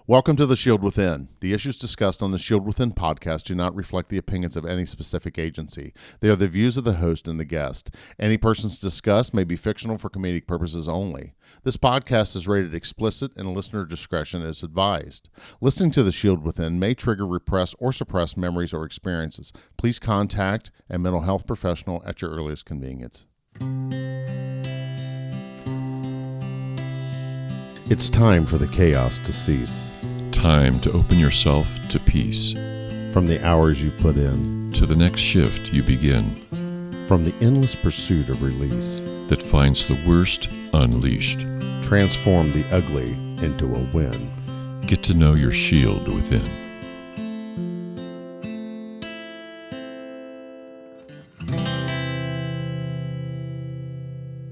Welcome to The Shield Within. The issues discussed on the Shield Within podcast do not reflect the opinions of any specific agency. They are the views of the host and the guest. Any persons discussed may be fictional for comedic purposes only. This podcast is rated explicit and listener discretion is advised. Listening to The Shield Within may trigger repressed or suppressed memories or experiences. Please contact a mental health professional at your earliest convenience. It's time for the chaos to cease. Time to open yourself to peace. From the hours you've put in. To the next shift you begin. From the endless pursuit of release. That finds the worst unleashed. Transform the ugly into a win. Get to know your shield within.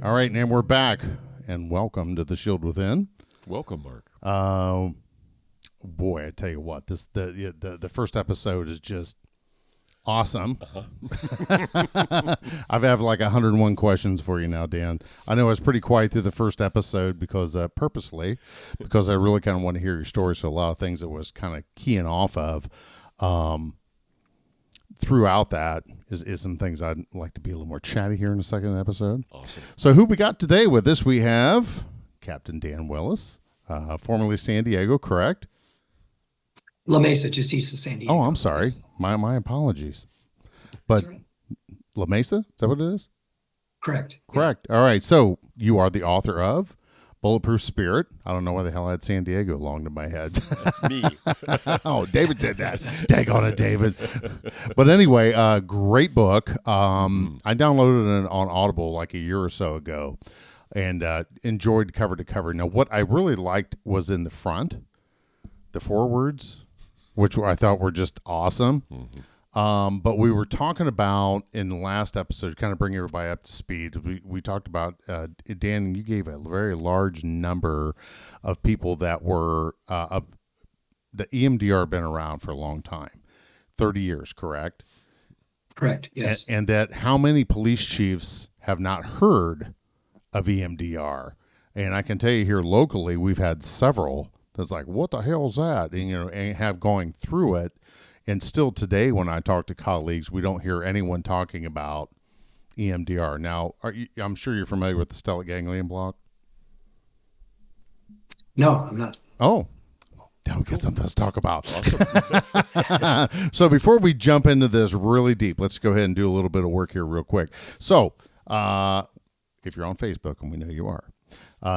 All right, and we're back. And welcome to The Shield Within. Welcome, Mark. Boy, I tell you what, the first episode is just awesome. I've had like 101 questions for you now, Dan. I know I was pretty quiet through the first episode because purposely, because I really kind of want to hear your story. So a lot of things that was kind of keying off of throughout that is some things I'd like to be a little more chatty here in the second episode. Awesome. So who we got today with us? We have Captain Dan Willis, formerly San Diego, correct? La Mesa, just east of San Diego. Oh, I'm sorry. My apologies. But right. La Mesa, is that what it is? Correct. Correct. Yeah. All right. So you are the author of Bulletproof Spirit. I don't know why the hell I had San Diego along to my head. Me. Oh, David did that. Dag on it, David. But anyway, great book. I downloaded it on Audible like a year or so ago and enjoyed cover to cover. Now, what I really liked was in the front, the forewords, which I thought were just awesome. Mm-hmm. But we were talking about in the last episode, kind of bring everybody up to speed. We talked about, Dan, you gave a very large number of people that were, the EMDR been around for a long time, 30 years, correct? Correct, yes. And that how many police chiefs have not heard of EMDR? And I can tell you here locally, we've had several that's like, what the hell's that? And have going through it. And still today, when I talk to colleagues, we don't hear anyone talking about EMDR. Now, I'm sure you're familiar with the stellate ganglion block. No, I'm not. Oh, now we get something to talk about. Awesome. So before we jump into this really deep, let's go ahead and do a little bit of work here real quick. So if you're on Facebook, and we know you are,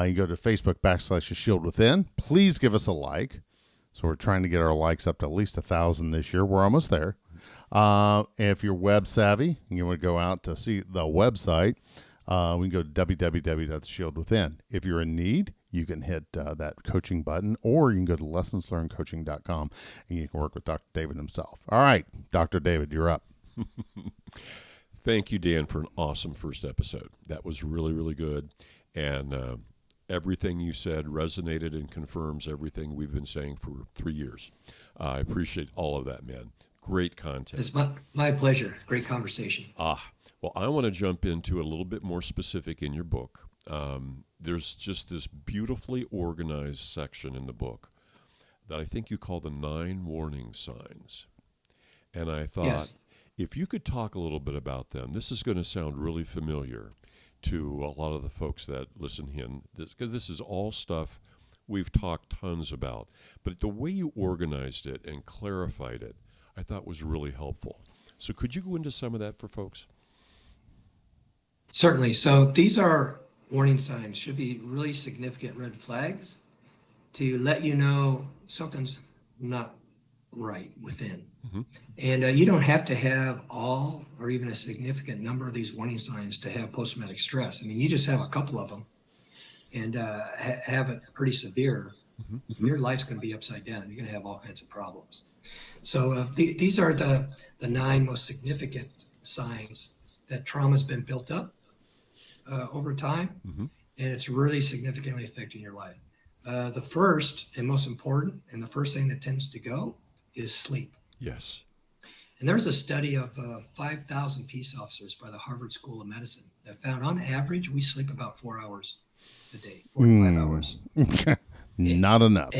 you go to Facebook / Shield Within. Please give us a like. So we're trying to get our likes up to at least 1,000 this year. We're almost there. If you're web savvy and you want to go out to see the website, we can go to www.shieldwithin. If you're in need, you can hit that coaching button, or you can go to lessonslearnedcoaching.com and you can work with Dr. David himself. All right, Dr. David, you're up. Thank you, Dan, for an awesome first episode. That was really, really good. And everything you said resonated and confirms everything we've been saying for 3 years. I appreciate all of that, man. Great content. It's my pleasure. Great conversation. Well, I want to jump into a little bit more specific in your book. There's just this beautifully organized section in the book that I think you call the 9 warning signs. And I thought, yes, if you could talk a little bit about them, this is going to sound really familiar to a lot of the folks that listen in, because this is all stuff we've talked tons about. But the way you organized it and clarified it, I thought was really helpful. So could you go into some of that for folks? Certainly. So these are warning signs, should be really significant red flags to let you know something's not right within. Mm-hmm. And you don't have to have all or even a significant number of these warning signs to have post-traumatic stress. I mean, you just have a couple of them and have it pretty severe. Mm-hmm. Your life's going to be upside down. You're going to have all kinds of problems. So these are the 9 most significant signs that trauma's been built up over time, mm-hmm, and it's really significantly affecting your life. The first and most important, and the first thing that tends to go, is sleep. Yes. And there's a study of 5,000 peace officers by the Harvard School of Medicine that found on average we sleep about 4 hours a day, 4 to 5 hours. Not enough.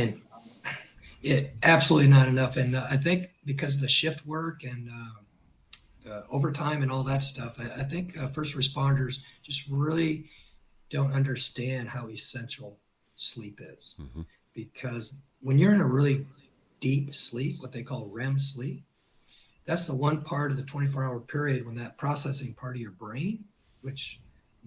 Absolutely not enough. And I think because of the shift work and the overtime and all that stuff, I think first responders just really don't understand how essential sleep is. Mm-hmm. Because when you're in a really deep sleep, what they call REM sleep, that's the one part of the 24-hour period when that processing part of your brain, which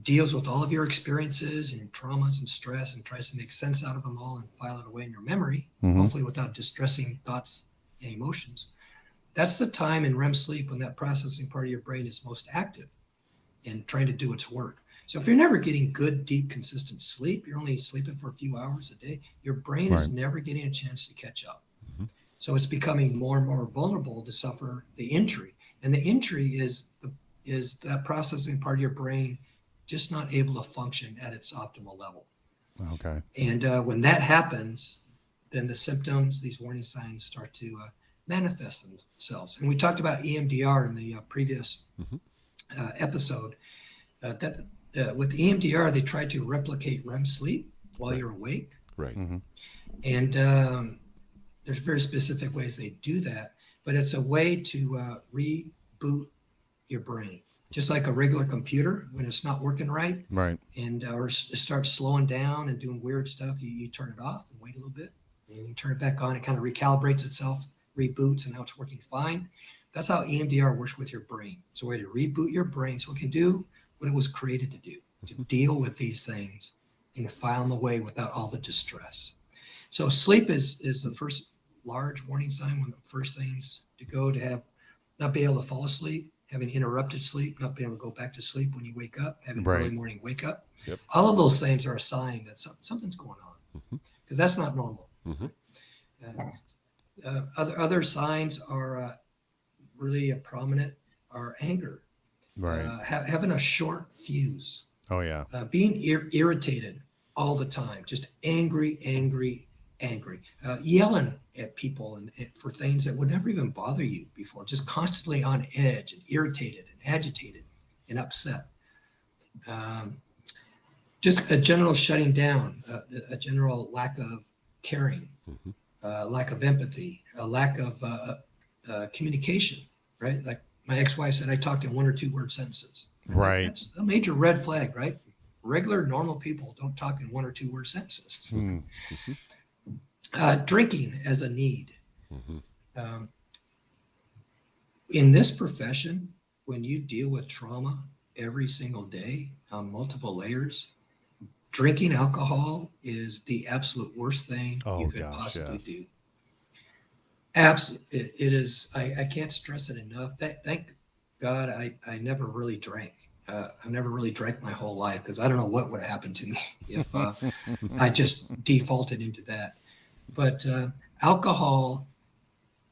deals with all of your experiences and your traumas and stress and tries to make sense out of them all and file it away in your memory, Mm-hmm. hopefully without distressing thoughts and emotions. That's the time in REM sleep when that processing part of your brain is most active and trying to do its work. So if you're never getting good, deep, consistent sleep, you're only sleeping for a few hours a day, your brain Right. is never getting a chance to catch up. Mm-hmm. So it's becoming more and more vulnerable to suffer the injury. And the injury is that processing part of your brain just not able to function at its optimal level. Okay. And when that happens, then the symptoms, these warning signs, start to manifest themselves. And we talked about EMDR in the previous Mm-hmm. episode. That with EMDR, they try to replicate REM sleep while Right. you're awake, Right. Mm-hmm. and there's very specific ways they do that. But it's a way to reboot your brain, just like a regular computer when it's not working right, Right. and or it starts slowing down and doing weird stuff. You turn it off and wait a little bit, and you turn it back on. It kind of recalibrates itself, reboots, and now it's working fine. That's how EMDR works with your brain. It's a way to reboot your brain so it can do what it was created to do, to deal with these things and file them away without all the distress. So sleep is the first large warning sign, one of the first things to go, to have not be able to fall asleep, having interrupted sleep, not being able to go back to sleep when you wake up, having early Right. morning wake up. Yep. All of those things are a sign that something's going on, Mm-hmm. because that's not normal. Mm-hmm. Other signs are really prominent are anger, Right. having a short fuse, Oh yeah. being irritated all the time, just angry, angry, angry, yelling at people and for things that would never even bother you before, just constantly on edge and irritated and agitated and upset. Um, just a general shutting down, a general lack of caring, Mm-hmm. lack of empathy, a lack of communication, right? Like my ex-wife said, I talked in one or two word sentences. Right. That's a major red flag, right? Regular, normal people don't talk in one or two word sentences. Hmm. Drinking as a need. Mm-hmm. Um, in this profession, when you deal with trauma every single day on multiple layers, drinking alcohol is the absolute worst thing Oh you could gosh, possibly yes. do. Absolutely, it is. I can't stress it enough. Thank God I never really drank. I've never really drank my whole life because I don't know what would have happened to me if I just defaulted into that. But alcohol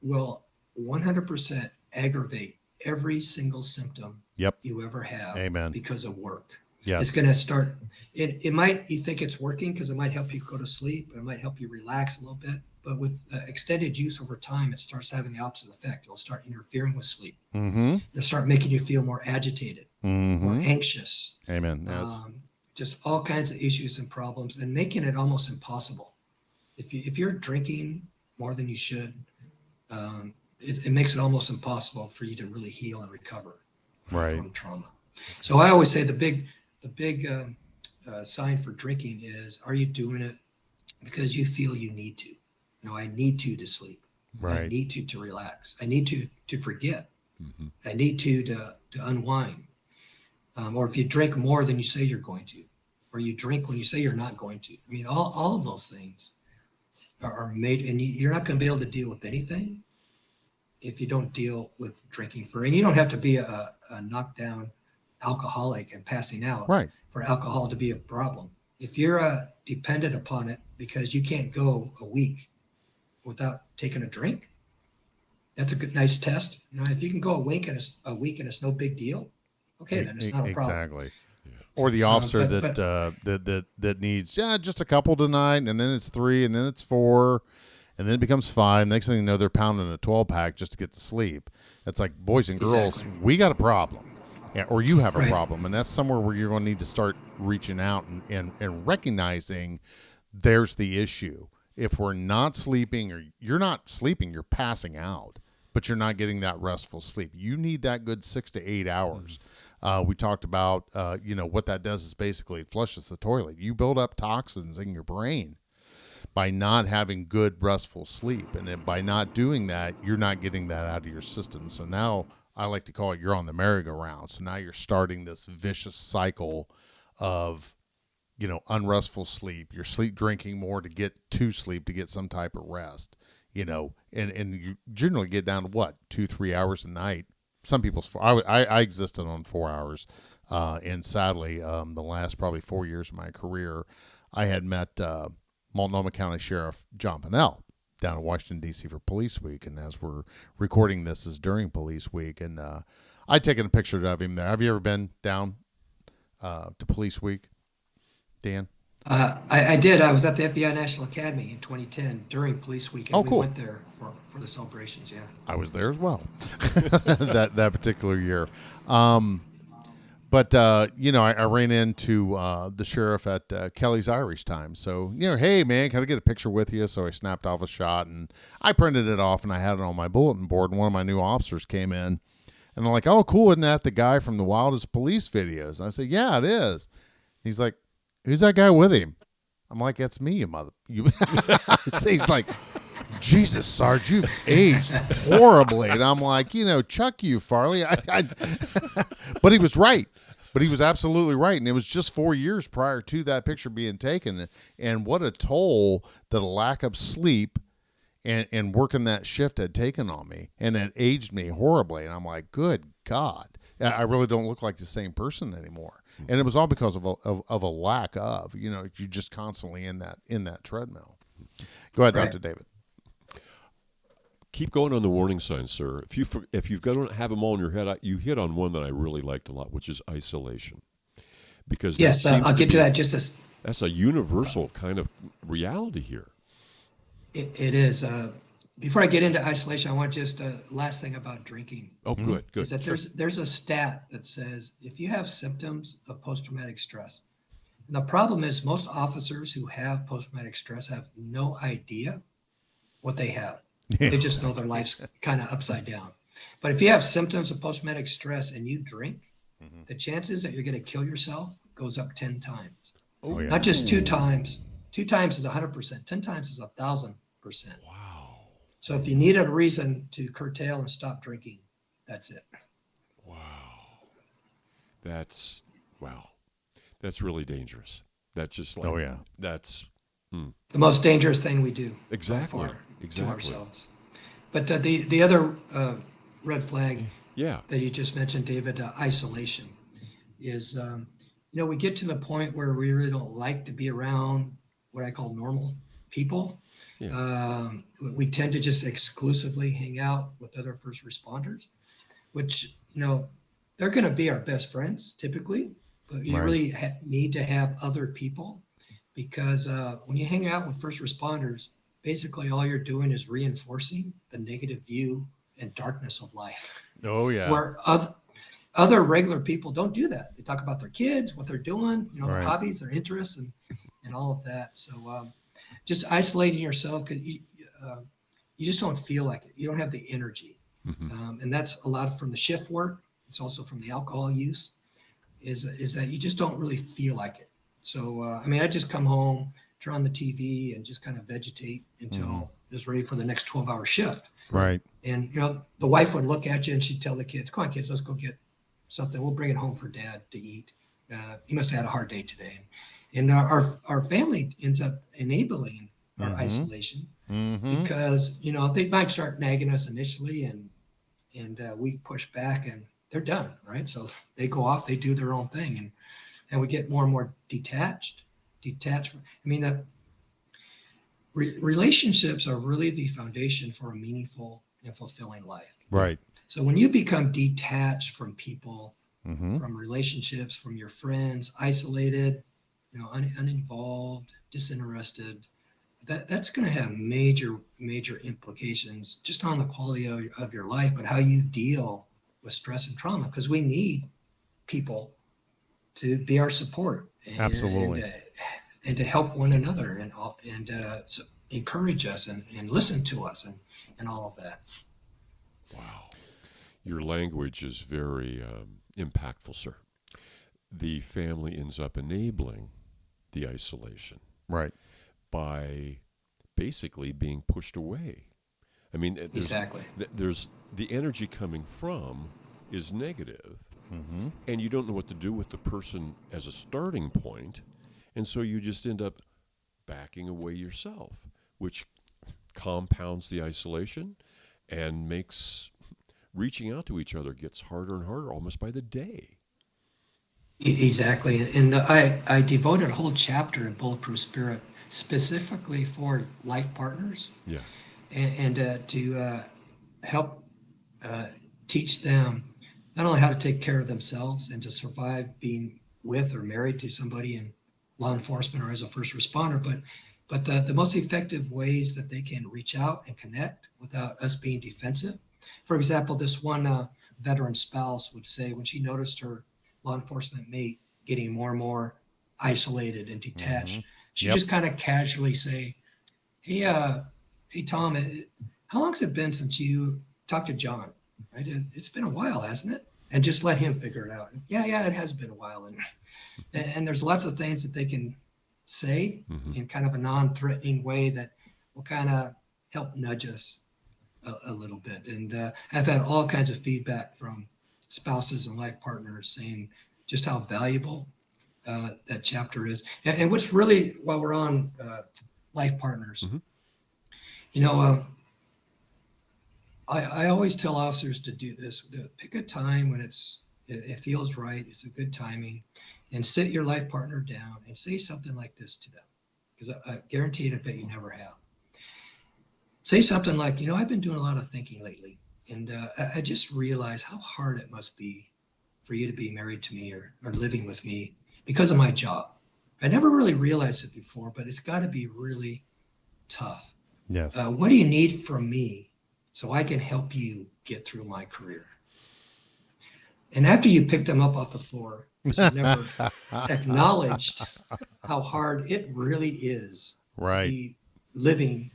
will 100% aggravate every single symptom Yep. you ever have Amen. because of work. Yes. It's going to start, it might, you think it's working because it might help you go to sleep, it might help you relax a little bit. But with extended use over time, it starts having the opposite effect. It'll start interfering with sleep. Mm-hmm. It'll start making you feel more agitated, more Mm-hmm. anxious, Amen. Yes. just all kinds of issues and problems, and making it almost impossible. If you're drinking more than you should, it makes it almost impossible for you to really heal and recover Right. from trauma. So I always say the big sign for drinking is: are you doing it because you feel you need to? I need to sleep. I Right. need to relax. I need to forget. Mm-hmm. I need to unwind. Or if you drink more than you say you're going to, or you drink when you say you're not going to. I mean, all of those things are made, and you're not going to be able to deal with anything if you don't deal with drinking for. And you don't have to be a knockdown alcoholic and passing out Right. for alcohol to be a problem. If you're dependent upon it because you can't go a week without taking a drink, that's a good, nice test. If you can go a week and it's no big deal, okay, then it's not a problem. Exactly. Yeah. Or the officer But that needs just a couple tonight, and then it's 3, and then it's 4, and then it becomes 5. Next thing you know, they're pounding a 12-pack just to get to sleep. It's like, boys and girls, Exactly. we got a problem. Yeah, or you have a Right. problem, and that's somewhere where you're going to need to start reaching out and recognizing there's the issue. if we're not sleeping, or you're not sleeping, you're passing out, but you're not getting that restful sleep. You need that good 6 to 8 hours. We talked about, what that does is basically it flushes the toilet. You build up toxins in your brain by not having good restful sleep. And then by not doing that, you're not getting that out of your system. So now I like to call it you're on the merry-go-round. So now you're starting this vicious cycle of, unrestful sleep. You're sleep drinking more to get to sleep, to get some type of rest, and you generally get down to what, 2-3 hours a night. Some people's, I existed on 4 hours. And sadly, the last probably 4 years of my career, I had met Multnomah County Sheriff John Pinnell down in Washington, D.C. for Police Week. And as we're recording this is during Police Week. And I'd taken a picture of him there. Have you ever been down to Police Week, Dan? I did. I was at the FBI National Academy in 2010 during Police Week, and Oh, we cool. went there for the celebrations. Yeah. I was there as well that particular year. But I ran into the sheriff at Kelly's Irish Time. So, hey, man, can I get a picture with you? So I snapped off a shot, and I printed it off, and I had it on my bulletin board. And one of my new officers came in, and I'm like, oh, cool. Isn't that the guy from the Wildest Police videos? And I said, yeah, it is. He's like, who's that guy with him? I'm like, that's me, you mother. He's like, Jesus, Sarge, you've aged horribly. And I'm like, chuck you, Farley. But he was right. But he was absolutely right. And it was just 4 years prior to that picture being taken. And what a toll that a lack of sleep and working that shift had taken on me. And it aged me horribly. And I'm like, good God. I really don't look like the same person anymore. And it was all because of a lack of, you're just constantly in that treadmill. Go ahead, Right. Dr. David. Keep going on the warning signs, sir. If you've got to have them all in your head, you hit on one that I really liked a lot, which is isolation. Because that Yes, seems I'll get be- to that just as That's a universal kind of reality here. it is. Before I get into isolation, I want just last thing about drinking. Oh, good. Is that Sure. there's a stat that says if you have symptoms of post-traumatic stress, and the problem is most officers who have post-traumatic stress have no idea what they have. They just know their life's kind of upside down. But if you have symptoms of post-traumatic stress and you drink, the chances that you're going to kill yourself goes up 10 times. Oh, yeah. Not just 2 times. 2 times is 100%. 10 times is 1,000%. Wow. So if you need a reason to curtail and stop drinking, that's it. That's really dangerous. That's just like, Oh, yeah. That's The most dangerous thing we do. by Exactly. far, Exactly. To ourselves. But the other red flag yeah. that you just mentioned, David, isolation, is we get to the point where we really don't like to be around what I call normal people. We tend to just exclusively hang out with other first responders, which they're going to be our best friends typically, but you Right. really need to have other people, because when you hang out with first responders, basically all you're doing is reinforcing the negative view and darkness of life. Oh, yeah. Where other regular people don't do that. They talk about their kids, what they're doing, their Right. hobbies, their interests, and all of that. So just isolating yourself, because you just don't feel like it. You don't have the energy. And that's a lot from the shift work. It's also from the alcohol use, is that you just don't really feel like it. So, I just come home, turn on the TV, and just kind of vegetate until it's ready for the next 12-hour shift. Right. And, the wife would look at you and she'd tell the kids, come on, kids, let's go get something. We'll bring it home for dad to eat. He must have had a hard day today. And our family ends up enabling our isolation, because, they might start nagging us initially, and we push back, and they're done, right? So they go off, they do their own thing, and we get more and more detached. Relationships are really the foundation for a meaningful and fulfilling life. Right. So when you become detached from people, from relationships, from your friends, isolated, uninvolved, disinterested, that's going to have major implications just on the quality of your life, but how you deal with stress and trauma, because we need people to be our support, Absolutely. and to help one another, encourage us and listen to us and all of that. Wow. Your language is very impactful, sir. The family ends up enabling the isolation Right. by basically being pushed away. I mean, Exactly. there's the energy coming from is negative, Mm-hmm. and you don't know what to do with the person as a starting point, and so you just end up backing away yourself, which compounds the isolation and makes reaching out to each other gets harder and harder almost by the day. Exactly. And I devoted a whole chapter in Bulletproof Spirit specifically for life partners Yeah. and to help teach them not only how to take care of themselves and to survive being with or married to somebody in law enforcement or as a first responder, but the most effective ways that they can reach out and connect without us being defensive. For example, this one veteran spouse would say when she noticed her law enforcement mate getting more and more isolated and Mm-hmm. detached, she Yep. just kind of casually say, "Hey, hey, Tom, how long's it been since you talked to John? Right? It's been a while, hasn't it?" And just let him figure it out. Yeah, it has been a while, and there's lots of things that they can say Mm-hmm. in kind of a non-threatening way that will kind of help nudge us a little bit. And I've had all kinds of feedback from spouses and life partners saying just how valuable that chapter is. And what's really, while we're on life partners, Mm-hmm. you know, I always tell officers to do this. Pick a time when it feels right. It's a good timing, and sit your life partner down and say something like this to them, because I guarantee it. I bet you never have. Say something like, I've been doing a lot of thinking lately, and I just realized how hard it must be for you to be married to me or living with me because of my job. I never really realized it before, but it's got to be really tough. Yes. What do you need from me so I can help you get through my career? And after you picked them up off the floor, because you never acknowledged how hard it really is to Right. be living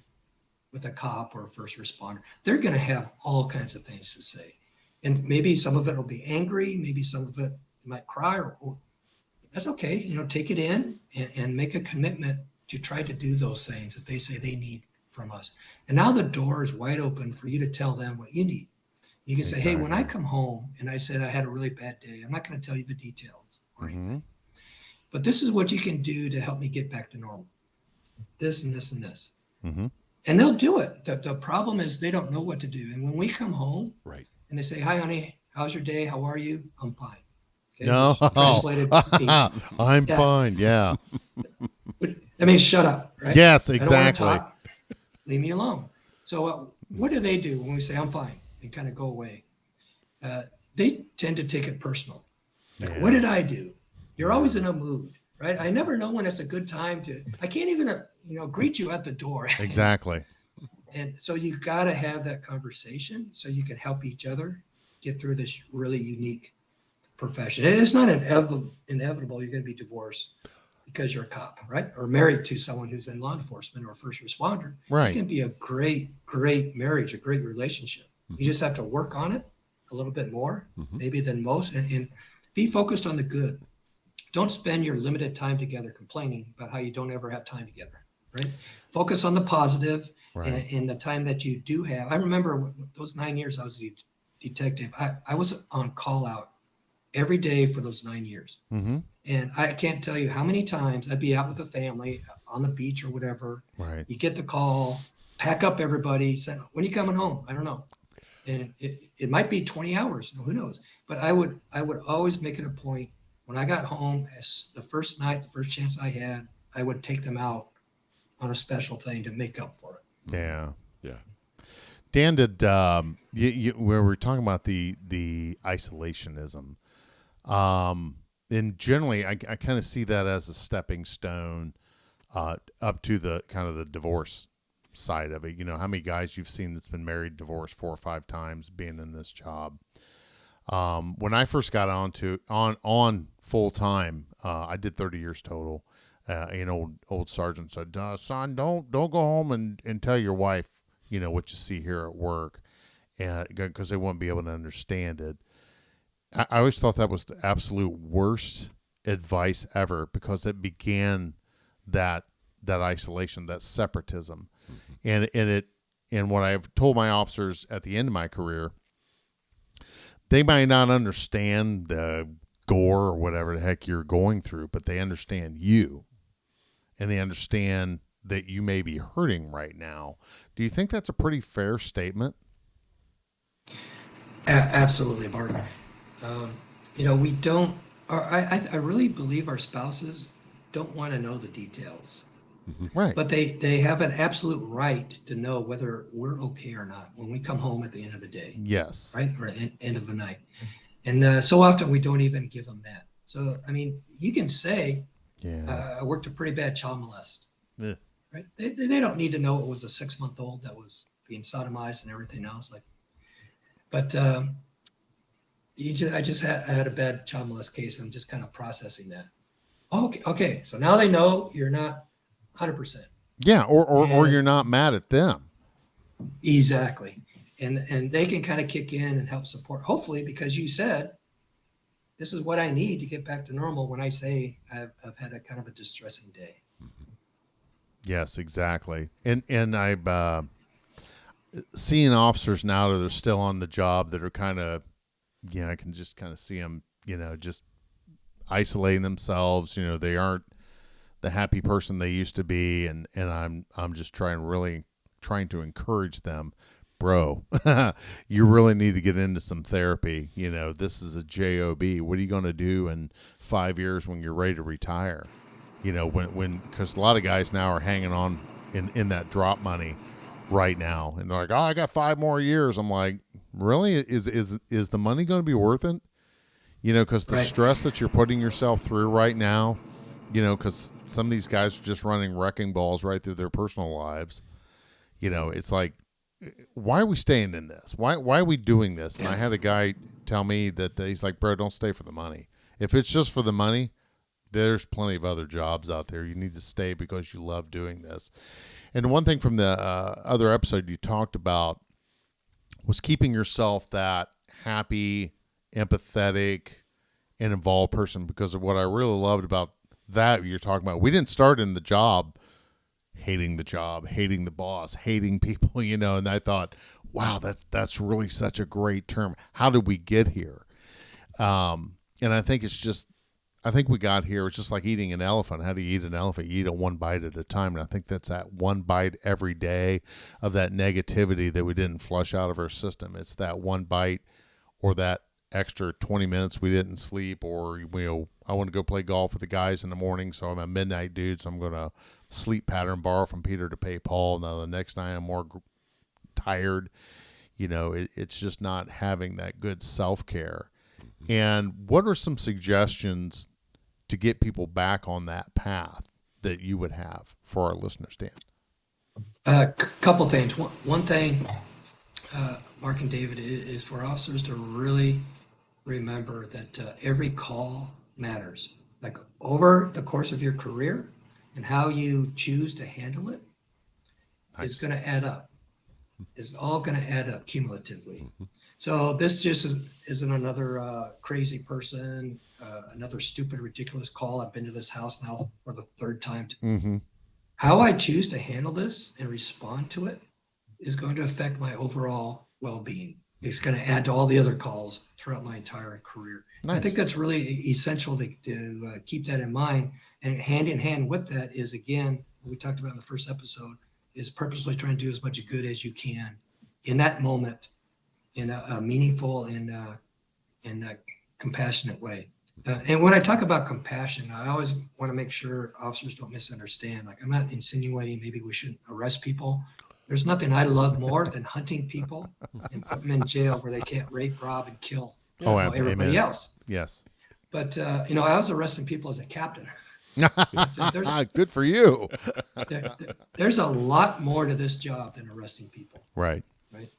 with a cop or a first responder, they're going to have all kinds of things to say. And maybe some of it will be angry, maybe some of it you might cry, or that's okay. Take it in and make a commitment to try to do those things that they say they need from us. And now the door is wide open for you to tell them what you need. You can say, hey, when I Exactly. come home and I said I had a really bad day, I'm not going to tell you the details or Mm-hmm. anything, but this is what you can do to help me get back to normal. This and this and this. Mm-hmm. And they'll do it. The problem is they don't know what to do. And when we come home Right. and they say, hi, honey, how's your day? How are you? I'm fine. Okay, No. which translated means, I'm yeah, fine. Yeah. that means shut up, right? Yes, I don't want to exactly. talk. Leave me alone. So what do they do when we say I'm fine and kind of go away? They tend to take it personal. Like, what Yeah. did I do? You're Yeah. always in a mood, right? I never know when it's a good time to. I can't even greet you at the door. Exactly. And so you've got to have that conversation so you can help each other get through this really unique profession. And it's not inevitable you're going to be divorced because you're a cop, right? Or married to someone who's in law enforcement or a first responder. It Right. can be a great, great marriage, a great relationship. Mm-hmm. You just have to work on it a little bit more, Mm-hmm. maybe than most, and be focused on the good. Don't spend your limited time together complaining about how you don't ever have time together, right? Focus on the positive Right. and the time that you do have. I remember those 9 years I was a detective. I was on call out every day for those 9 years. Mm-hmm. And I can't tell you how many times I'd be out with the family on the beach or whatever. Right. You get the call, pack up everybody, say, when are you coming home? I don't know. And it might be 20 hours, who knows? But I would always make it a point when I got home, as the first night, the first chance I had, I would take them out on a special thing to make up for it. Yeah. Yeah. Dan, did where we're talking about the isolationism, and generally, I kind of see that as a stepping stone up to the kind of the divorce side of it. How many guys you've seen that's been married, divorced 4 or 5 times, being in this job. When I first got on full time, I did 30 years total, An old sergeant said, "Son, don't go home and tell your wife, what you see here at work, and because they won't be able to understand it." I always thought that was the absolute worst advice ever, because it began that isolation, that separatism, and what I've told my officers at the end of my career, they might not understand the gore or whatever the heck you're going through, but they understand you, and they understand that you may be hurting right now. Do you think that's a pretty fair statement? Absolutely, Mark. We don't, or I really believe our spouses don't want to know the details, Right. but they have an absolute right to know whether we're okay or not when we come home at the end of the day, Yes. right? Or end of the night. And so often we don't even give them that. So, I mean, you can say, Yeah. I worked a pretty bad child molest, Yeah. right? They don't need to know it was a 6-month-old that was being sodomized and everything else. But I had a bad child molest case. And I'm just kind of processing that. Okay, okay. So now they know you're not 100%. Yeah, or And you're not mad at them. exactly. And they can kind of kick in and help support, hopefully, because you said, this is what I need to get back to normal when I say I've had a kind of a distressing day. Yes, exactly. And I've seeing officers now that are still on the job that are kind of, I can just kind of see them, just isolating themselves. They aren't the happy person they used to be, and I'm just trying to encourage them, bro. You really need to get into some therapy. This is a job. What are you going to do in 5 years when you're ready to retire? Because a lot of guys now are hanging on in that drop money right now, and they're like, "Oh, I got 5 more years." I'm like, really? Is the money going to be worth it? Because the Right. stress that you're putting yourself through right now, because some of these guys are just running wrecking balls right through their personal lives. It's like, why are we staying in this? Why are we doing this? And I had a guy tell me that he's like, "Bro, don't stay for the money. If it's just for the money, there's plenty of other jobs out there. You need to stay because you love doing this." And one thing from the other episode you talked about was keeping yourself that happy, empathetic, and involved person, because of what I really loved about that you're talking about. We didn't start in the job, hating the boss, hating people, and I thought, wow, that's really such a great term. How did we get here? And I think we got here. It's just like eating an elephant. How do you eat an elephant? You eat it one bite at a time. And I think that's that one bite every day of that negativity that we didn't flush out of our system. It's that one bite, or that extra 20 minutes we didn't sleep, or, I want to go play golf with the guys in the morning, so I'm a midnight dude, so I'm going to sleep pattern, borrow from Peter to pay Paul. Now the next night I'm more tired. It's just not having that good self-care. And what are some suggestions to get people back on that path that you would have for our listeners, Dan? Couple things. One thing, Mark and David, is for officers to really remember that every call matters. Like, over the course of your career, and how you choose to handle it is Nice. going to add up. It's all going to add up cumulatively. So this just isn't another crazy person, another stupid, ridiculous call. I've been to this house now for the third time. Mm-hmm. How I choose to handle this and respond to it is going to affect my overall well-being. It's going to add to all the other calls throughout my entire career. Nice. I think that's really essential to keep that in mind. And hand in hand with that is, again, what we talked about in the first episode, is purposely trying to do as much good as you can in that moment, in a meaningful and compassionate way. And when I talk about compassion, I always want to make sure officers don't misunderstand. Like, I'm not insinuating maybe we shouldn't arrest people. There's nothing I love more than hunting people and put them in jail where they can't rape, rob, and kill Oh, everybody amen. else. Yes. But I was arresting people as a captain. Good for you. There's a lot more to this job than arresting people. Right. Right.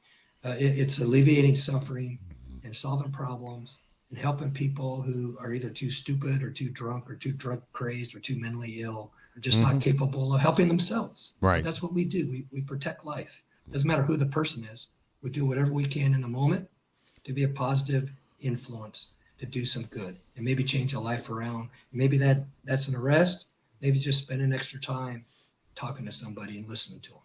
It's alleviating suffering and solving problems and helping people who are either too stupid or too drunk or too drug crazed or too mentally ill are just not capable of helping themselves. Right. But that's what we do. We protect life. Doesn't matter who the person is. We do whatever we can in the moment to be a positive influence, to do some good, and maybe change a life around. Maybe that's an arrest. Maybe it's just spending extra time talking to somebody and listening to them.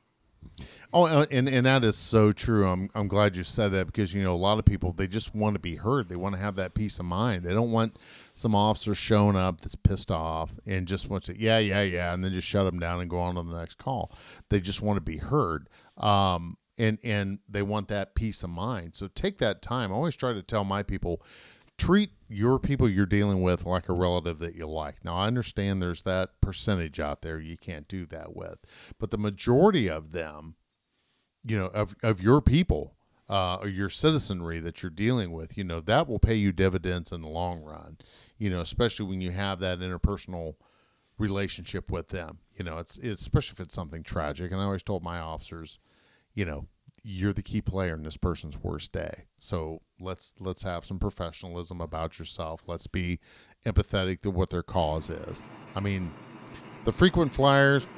Oh, and that is so true. I'm glad you said that, because a lot of people, they just want to be heard. They want to have that peace of mind. They don't want some officer showing up that's pissed off and just wants to yeah, and then just shut them down and go on to the next call. They just want to be heard, and they want that peace of mind. So take that time. I always try to tell my people, treat your people you're dealing with like a relative that you like. Now, I understand there's that percentage out there you can't do that with, but the majority of them, of your people, or your citizenry that you're dealing with, that will pay you dividends in the long run, especially when you have that interpersonal relationship with them. It's especially if it's something tragic. And I always told my officers, you're the key player in this person's worst day. So let's have some professionalism about yourself. Let's be empathetic to what their cause is. I mean, the frequent flyers,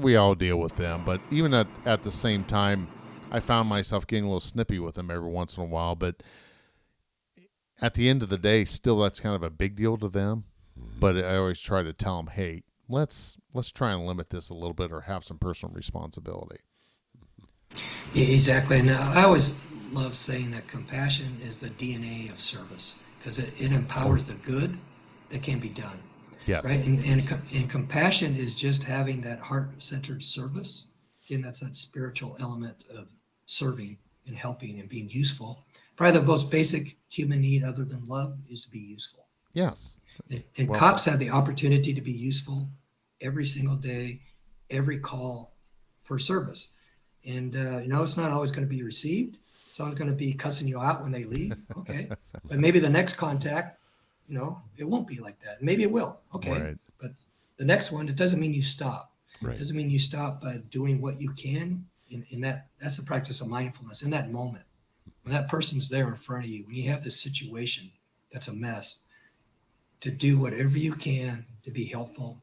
we all deal with them, but even at the same time, I found myself getting a little snippy with them every once in a while. But at the end of the day, still, that's kind of a big deal to them. But I always try to tell them, hey, let's try and limit this a little bit, or have some personal responsibility. Exactly. And I always love saying that compassion is the DNA of service, because it empowers the good that can be done. Yes. Right. And compassion is just having that heart-centered service. Again, that's that spiritual element of serving and helping and being useful. Probably the most basic human need other than love is to be useful. Yes. And Well cops said. have the opportunity to be useful every single day, every call for service. And, it's not always going to be received. It's always going to be cussing you out when they leave. Okay. But maybe the next contact, it won't be like that. Maybe it will. Okay. Right. But the next one, it doesn't mean you stop. Right. It doesn't mean you stop doing what you can in that. That's the practice of mindfulness in that moment. When that person's there in front of you, when you have this situation that's a mess, to do whatever you can to be helpful,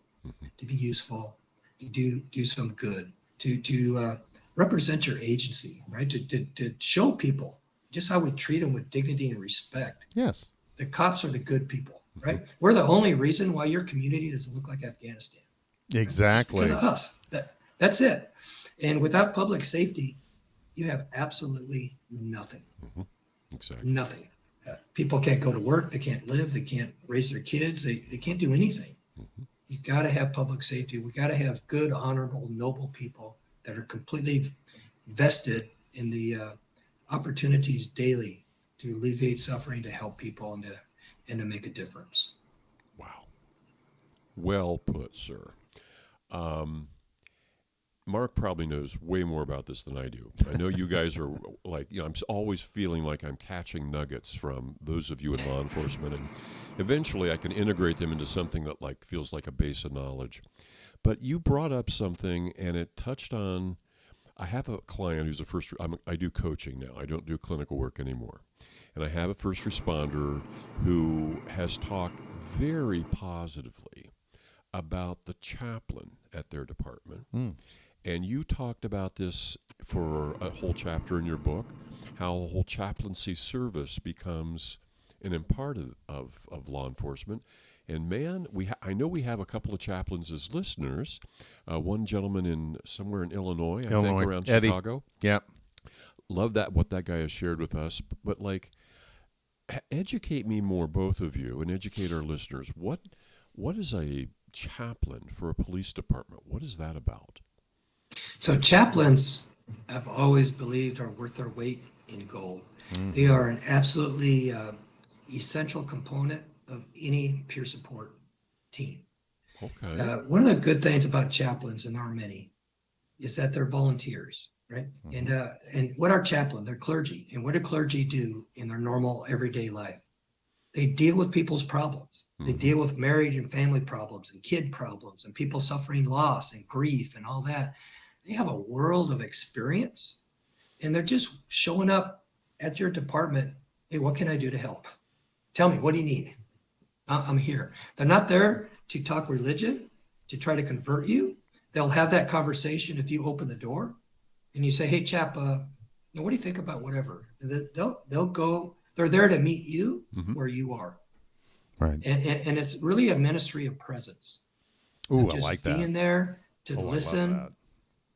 to be useful, to do some good, to represent your agency, right? To show people just how we treat them with dignity and respect. Yes. The cops are the good people, right? We're the only reason why your community doesn't look like Afghanistan. Exactly. It's because of us. That's it. And without public safety, you have absolutely nothing. Exactly. Nothing. People can't go to work. They can't live. They can't raise their kids. They can't do anything. You got to have public safety. We got to have good, honorable, noble people that are completely vested in the opportunities daily to alleviate suffering, to help people, and to make a difference. Wow. Well put, sir. Marc probably knows way more about this than I do. I know you guys are like, I'm always feeling like I'm catching nuggets from those of you in law enforcement, and eventually I can integrate them into something that feels like a base of knowledge. But you brought up something, and it touched on, I have a client who's I do coaching now. I don't do clinical work anymore. And I have a first responder who has talked very positively about the chaplain at their department. And you talked about this for a whole chapter in your book, how a whole chaplaincy service becomes an important part of law enforcement. And man, I know we have a couple of chaplains as listeners. One gentleman somewhere in Illinois, I think around Eddie. Chicago. Yep. Love what that guy has shared with us. But educate me more, both of you, and educate our listeners. What is a chaplain for a police department? What is that about? So chaplains, I've always believed, are worth their weight in gold. They are an absolutely essential component of any peer support team. Okay. One of the good things about chaplains, and there are many, is that they're volunteers, right? And what are chaplains? They're clergy. And what do clergy do in their normal everyday life? They deal with people's problems. They deal with married and family problems and kid problems and people suffering loss and grief and all that. They have a world of experience, and they're just showing up at your department. Hey, what can I do to help? Tell me, what do you need? I'm here. They're not there to talk religion. to try to convert you. They'll have that conversation if you open the door and you say, "Hey, chap, what do you think about whatever?" And they'll go. They're there to meet you where you are, Right. and it's really a ministry of presence. Ooh, I Just like that. being there to Oh, I love listen, that.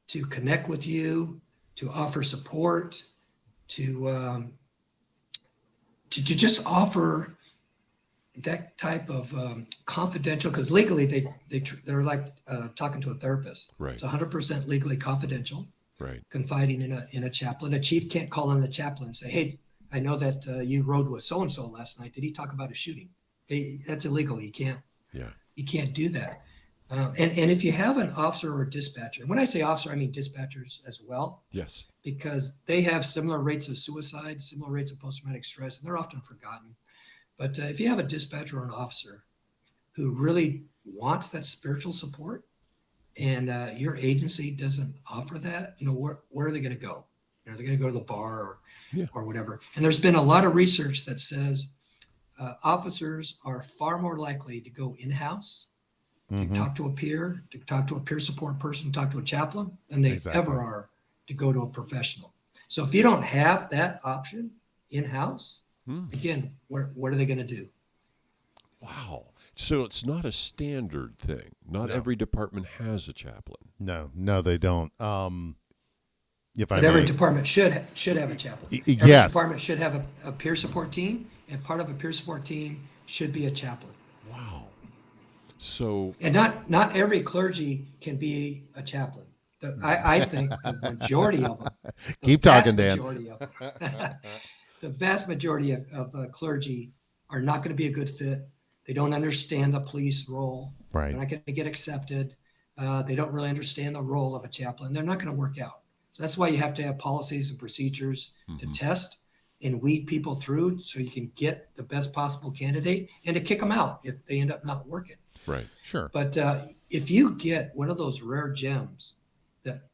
to connect with you, to offer support, to just offer that type of confidential, because legally they're like talking to a therapist. Right. It's 100% legally confidential. Right. Confiding in a chaplain. A chief can't call in the chaplain and say, "Hey, I know that you rode with so and so last night. Did he talk about a shooting?" Hey, that's illegal. You can't do that. And if you have an officer or a dispatcher, when I say officer, I mean dispatchers as well, Yes. because they have similar rates of suicide, similar rates of post-traumatic stress, and they're often forgotten. But if you have a dispatcher or an officer who really wants that spiritual support, and your agency doesn't offer that, where are they going to go? Are they going to go to the bar or whatever? And there's been a lot of research that says officers are far more likely to go in-house, to talk to a peer, to talk to a peer support person, talk to a chaplain, than they ever are to go to a professional. So if you don't have that option in-house, again, what are they going to do? Wow. So it's not a standard thing. Not every department has a chaplain. No, they don't. But every department should have a chaplain. Every yes. department should have a peer support team, and part of a peer support team should be a chaplain. Wow. So, and not every clergy can be a chaplain. I think the majority of them. Keep talking, Dan. The vast majority of clergy are not going to be a good fit. They don't understand the police role. Right. They're not going to get accepted. They don't really understand the role of a chaplain. They're not going to work out. So that's why you have to have policies and procedures to test and weed people through, so you can get the best possible candidate, and to kick them out if they end up not working. right. Sure. But if you get one of those rare gems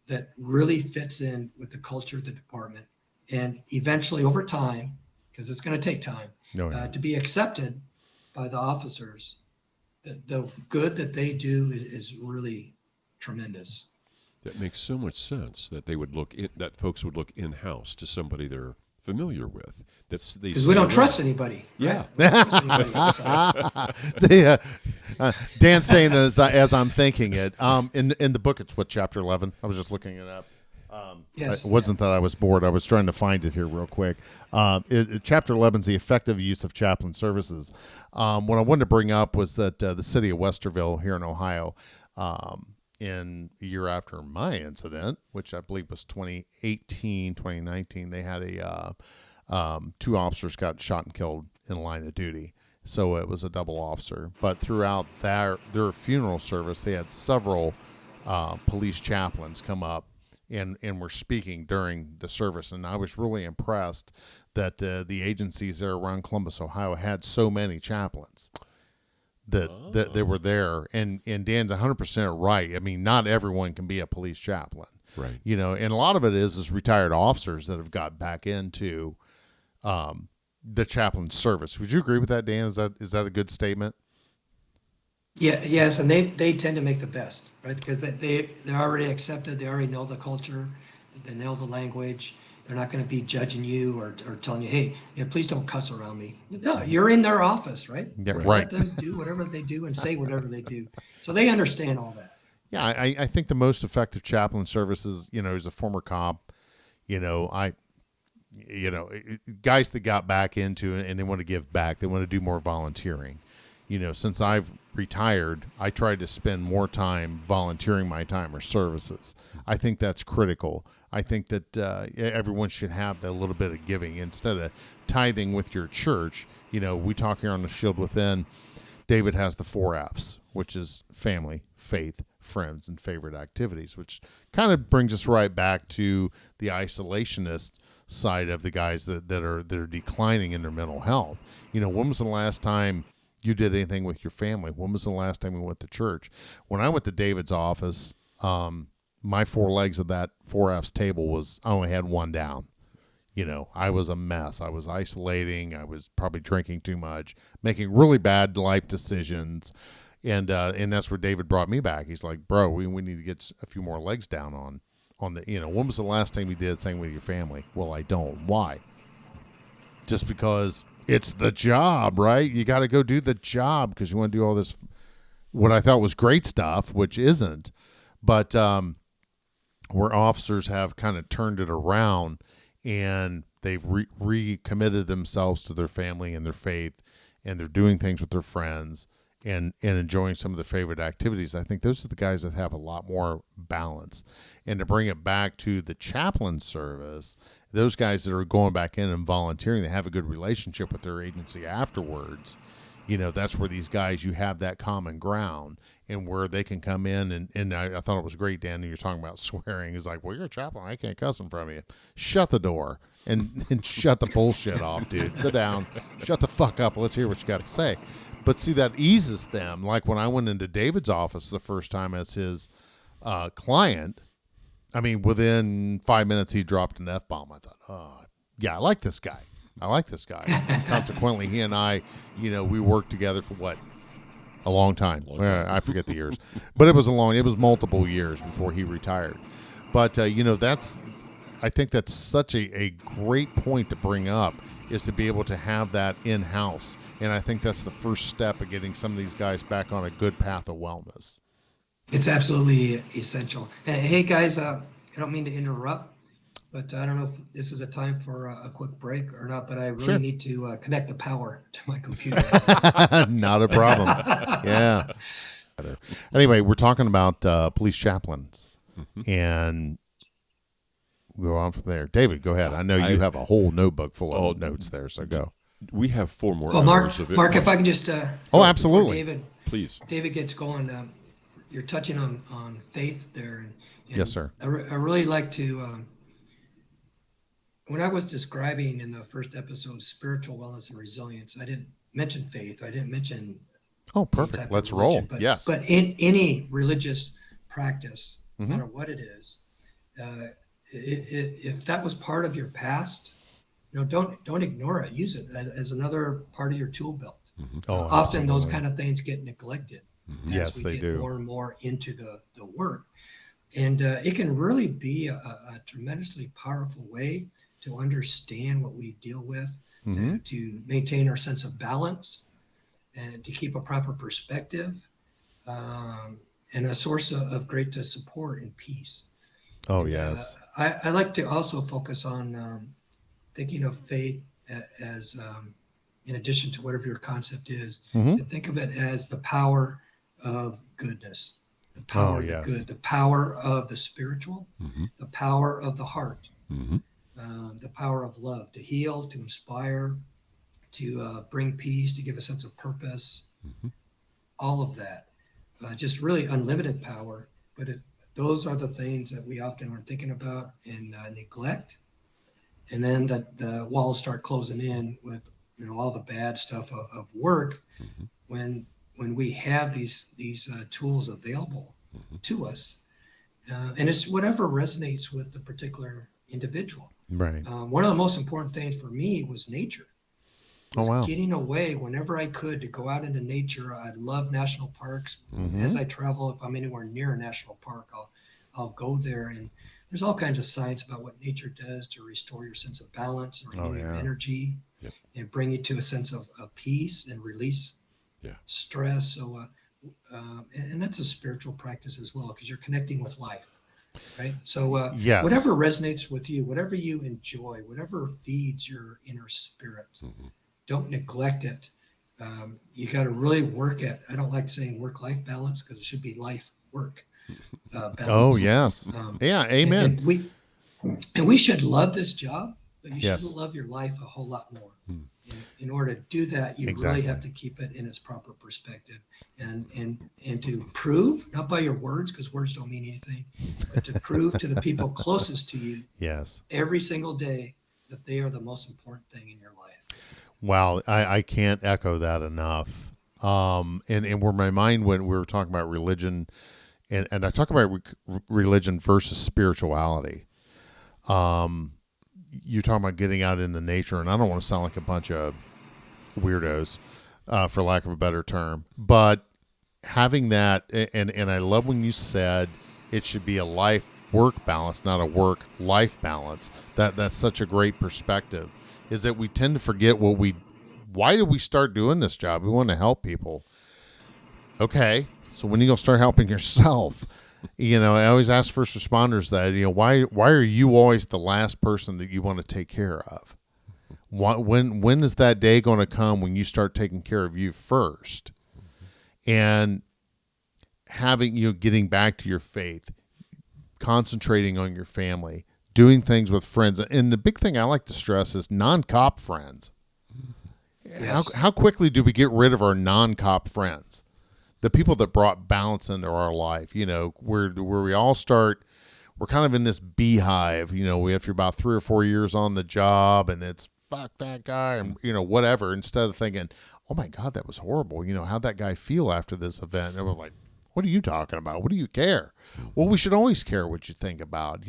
that really fits in with the culture of the department, and eventually over time, because it's going to take time, to be accepted by the officers, the good that they do is really tremendous. That makes so much sense that they would that folks would look in-house to somebody they're familiar with. Because we don't trust anybody. Yeah. Right? We don't trust anybody outside. Dan's saying it as I'm thinking it. In the book, it's what, chapter 11? I was just looking it up. Yes. It wasn't that I was bored. I was trying to find it here real quick. Chapter 11 is the effective use of chaplain services. What I wanted to bring up was that the city of Westerville here in Ohio, in a year after my incident, which I believe was 2019, they had two officers got shot and killed in line of duty. So it was a double officer. But throughout their funeral service, they had several police chaplains come up and were speaking during the service. And I was really impressed that the agencies there around Columbus, Ohio, had so many chaplains that they were there. And Dan's 100% right. I mean, not everyone can be a police chaplain. Right. And a lot of it is retired officers that have got back into the chaplain service. Would you agree with that, Dan? Is that a good statement? Yeah, yes, and they tend to make the best, right? Because they're already accepted, they already know the culture, they know the language. They're not going to be judging you or telling you, "Hey, please don't cuss around me." No, you're in their office, right? Yeah, right. Let them do whatever they do and say whatever they do. So they understand all that. Yeah, I think the most effective chaplain services, as a former cop, guys that got back into it and they want to give back, they want to do more volunteering. Since I've retired, I try to spend more time volunteering my time or services. I think that's critical. I think that everyone should have that little bit of giving instead of tithing with your church. We talk here on the Shield Within. David has the 4 F's, which is family, faith, friends, and favorite activities, which kind of brings us right back to the isolationist side of the guys that are declining in their mental health. When was the last time you did anything with your family? When was the last time we went to church? When I went to David's office, my 4 legs of that 4 F's table I only had one down. I was a mess. I was isolating. I was probably drinking too much, making really bad life decisions. And that's where David brought me back. He's like, bro, we need to get a few more legs down on the, when was the last time you did something with your family? Well, I don't. Why? Just because it's the job, right? You got to go do the job because you want to do all this, what I thought was great stuff, which isn't. But where officers have kind of turned it around and they've recommitted themselves to their family and their faith, and they're doing things with their friends and enjoying some of their favorite activities. I think those are the guys that have a lot more balance. And to bring it back to the chaplain service, those guys that are going back in and volunteering, they have a good relationship with their agency afterwards. That's where these guys, you have that common ground and where they can come in. And I thought it was great, Dan, you're talking about swearing. He's like, well, you're a chaplain. I can't cuss in front of you. Shut the door and shut the bullshit off, dude. Sit down. Shut the fuck up. Let's hear what you got to say. But see, that eases them. Like when I went into David's office the first time as his client, I mean, within 5 minutes, he dropped an F-bomb. I thought, oh, yeah, I like this guy. And consequently, he and I, we worked together for what? A long time. I forget the years. But it was multiple years before he retired. But, I think that's such a great point to bring up, is to be able to have that in-house. And I think that's the first step of getting some of these guys back on a good path of wellness. It's absolutely essential. Hey, guys, I don't mean to interrupt, but I don't know if this is a time for a quick break or not, but I really need to connect the power to my computer. Not a problem. Yeah. Anyway, we're talking about police chaplains, and we'll go on from there. David, go ahead. I know you have a whole notebook full of notes there, so go. We have 4 more Mark, hours of it. Mark, if I can just... absolutely. Please. Gets going, you're touching on faith there. And yes, sir. I really like to... when I was describing in the first episode spiritual wellness and resilience, I didn't mention faith. I didn't mention... Oh, perfect. Let's roll. Yes. But in any religious practice, no matter what it is, if that was part of your past... don't ignore it. Use it as another part of your tool belt. Often those kind of things get neglected Yes, they do. More and more into the work. And it can really be a tremendously powerful way to understand what we deal with, to maintain our sense of balance, and to keep a proper perspective, and a source of great support and peace. Oh, yes. I like to also focus on thinking of faith as, in addition to whatever your concept is, to think of it as the power of goodness, the power of the good, the power of the spiritual, the power of the heart, the power of love, to heal, to inspire, to bring peace, to give a sense of purpose, all of that. Just really unlimited power, but those are the things that we often aren't thinking about and neglect. And then the walls start closing in with all the bad stuff of work when we have these tools available to us, and it's whatever resonates with the particular individual. Right. One of the most important things for me was nature. Getting away whenever I could to go out into nature. I love national parks. As I travel, if I'm anywhere near a national park, I'll go there, and there's all kinds of science about what nature does to restore your sense of balance and renew your energy, and bring you to a sense of peace and release stress. So, and that's a spiritual practice as well, because you're connecting with life, right? So whatever resonates with you, whatever you enjoy, whatever feeds your inner spirit, don't neglect it. You got to really work at, I don't like saying work-life balance, because it should be life-work. Balance. Oh, yes. Amen. And we should love this job, but you should love your life a whole lot more. In order to do that, you really have to keep it in its proper perspective, and to prove, not by your words, because words don't mean anything, but to prove to the people closest to you every single day that they are the most important thing in your life. Wow, I can't echo that enough. And where my mind went, we were talking about religion, and I talk about religion versus spirituality. You're talking about getting out into nature, and I don't want to sound like a bunch of weirdos, for lack of a better term, but having that, and I love when you said it should be a life work balance, not a work life balance. That's such a great perspective. Is that we tend to forget why did we start doing this job? We want to help people. Okay, so when you gonna start helping yourself? I always ask first responders that. Why are you always the last person that you want to take care of? When is that day going to come when you start taking care of you first? And having getting back to your faith, concentrating on your family, doing things with friends. And the big thing I like to stress is non-cop friends. Yes. How quickly do we get rid of our non-cop friends? The people that brought balance into our life, where we all start, we're kind of in this beehive, after about 3 or 4 years on the job, and it's fuck that guy and, whatever, instead of thinking, oh my God, that was horrible. How'd that guy feel after this event? And we're like, what are you talking about? What do you care? Well, we should always care what you think about,